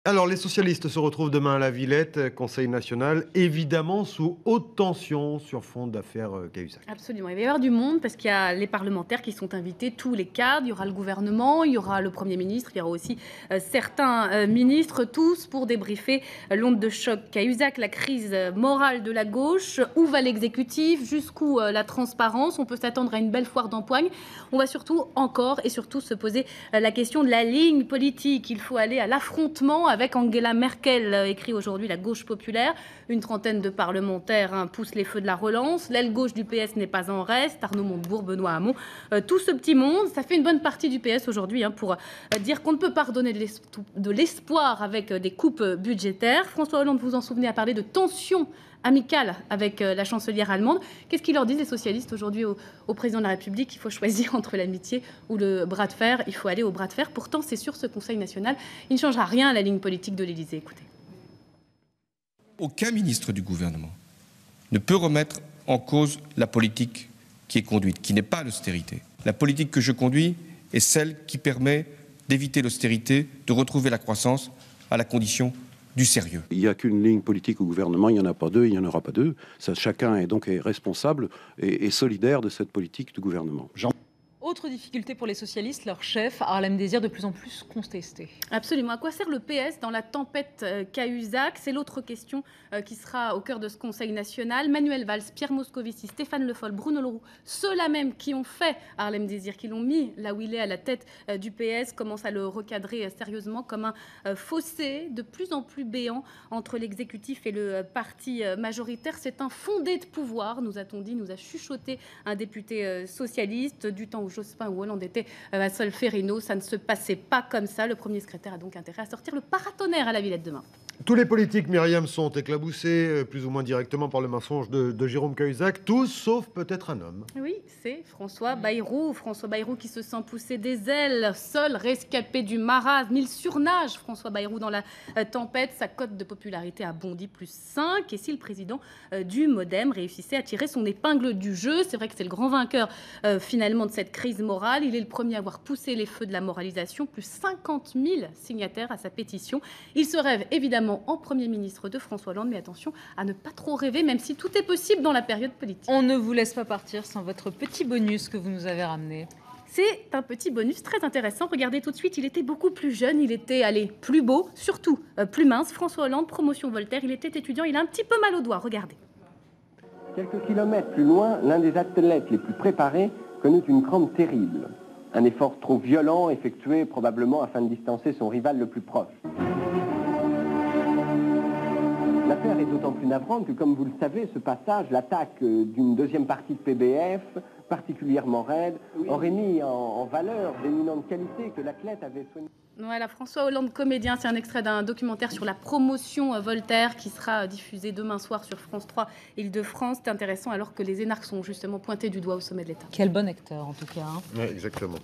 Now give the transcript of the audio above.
Alors, les socialistes se retrouvent demain à la Villette, Conseil national, évidemment sous haute tension sur fond d'affaires Cahuzac. Absolument, il va y avoir du monde parce qu'il y a les parlementaires qui sont invités, tous les cadres, il y aura le gouvernement, il y aura le Premier ministre, il y aura aussi certains ministres, tous pour débriefer l'onde de choc Cahuzac, la crise morale de la gauche, où va l'exécutif, jusqu'où la transparence, on peut s'attendre à une belle foire d'empoigne. On va surtout se poser la question de la ligne politique, il faut aller à l'affrontement avec Angela Merkel, écrit aujourd'hui la gauche populaire. Une trentaine de parlementaires poussent les feux de la relance. L'aile gauche du PS n'est pas en reste. Arnaud Montebourg, Benoît Hamon, tout ce petit monde, ça fait une bonne partie du PS aujourd'hui pour dire qu'on ne peut pas redonner de l'espoir avec des coupes budgétaires. François Hollande, vous vous en souvenez, a parlé de tension amicale avec la chancelière allemande. Qu'est-ce qu'ils leur disent les socialistes aujourd'hui au président de la République? Il faut choisir entre l'amitié ou le bras de fer. Il faut aller au bras de fer. Pourtant, c'est sur ce Conseil national, il ne changera rien à la ligne politique de l'Élysée. Écoutez. Aucun ministre du gouvernement ne peut remettre en cause la politique qui est conduite, qui n'est pas l'austérité. La politique que je conduis est celle qui permet d'éviter l'austérité, de retrouver la croissance à la condition du sérieux. Il n'y a qu'une ligne politique au gouvernement, il n'y en a pas deux, il n'y en aura pas deux. Ça, chacun est donc responsable et solidaire de cette politique du gouvernement. Autre difficulté pour les socialistes, leur chef, Harlem Désir, de plus en plus contesté. Absolument. À quoi sert le PS dans la tempête Cahuzac? C'est l'autre question qui sera au cœur de ce Conseil national. Manuel Valls, Pierre Moscovici, Stéphane Le Foll, Bruno Le Roux, ceux-là même qui ont fait Harlem Désir, qui l'ont mis là où il est à la tête du PS, commencent à le recadrer sérieusement comme un fossé de plus en plus béant entre l'exécutif et le parti majoritaire. C'est un fondé de pouvoir, nous a-t-on dit, nous a chuchoté un député socialiste du temps où Jospin ou Hollande était à Solferino. Ça ne se passait pas comme ça. Le premier secrétaire a donc intérêt à sortir le paratonnerre à la Villette demain. Tous les politiques, Myriam, sont éclaboussés, plus ou moins directement, par le mensonge de Jérôme Cahuzac, tous sauf peut-être un homme. Oui, c'est François Bayrou. François Bayrou qui se sent pousser des ailes, seul rescapé du marasme. Il surnage, François Bayrou, dans la tempête. Sa cote de popularité a bondi +5. Et si le président du Modem réussissait à tirer son épingle du jeu, c'est vrai que c'est le grand vainqueur finalement de cette crise morale. Il est le premier à avoir poussé les feux de la moralisation. Plus 50 000 signataires à sa pétition. Il se rêve évidemment en Premier ministre de François Hollande, mais attention à ne pas trop rêver, même si tout est possible dans la période politique. On ne vous laisse pas partir sans votre petit bonus que vous nous avez ramené. C'est un petit bonus très intéressant. Regardez tout de suite, il était beaucoup plus jeune, il était plus beau, surtout plus mince. François Hollande, promotion Voltaire, il était étudiant, il a un petit peu mal au doigt, regardez. Quelques kilomètres plus loin, l'un des athlètes les plus préparés connut une crampe terrible. Un effort trop violent effectué probablement afin de distancer son rival le plus proche. L'affaire est d'autant plus navrante que, comme vous le savez, ce passage, l'attaque d'une deuxième partie de PBF, particulièrement raide, aurait mis en valeur d'éminentes qualités que l'athlète avait soignées. Voilà, François Hollande, comédien, c'est un extrait d'un documentaire sur la promotion Voltaire qui sera diffusé demain soir sur France 3 Île-de-France. C'est intéressant alors que les énarques sont justement pointés du doigt au sommet de l'État. Quel bon acteur en tout cas. Ouais, exactement.